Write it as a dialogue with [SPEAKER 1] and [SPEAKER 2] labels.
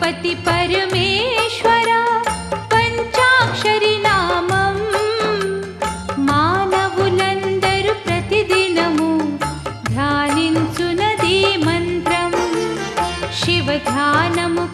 [SPEAKER 1] गणपति परमेश्वरा पंचाक्षरी नामं मानवुलंदरु प्रतिदिनमु ध्यानिंचुनदी मंत्रं शिव ध्यानमु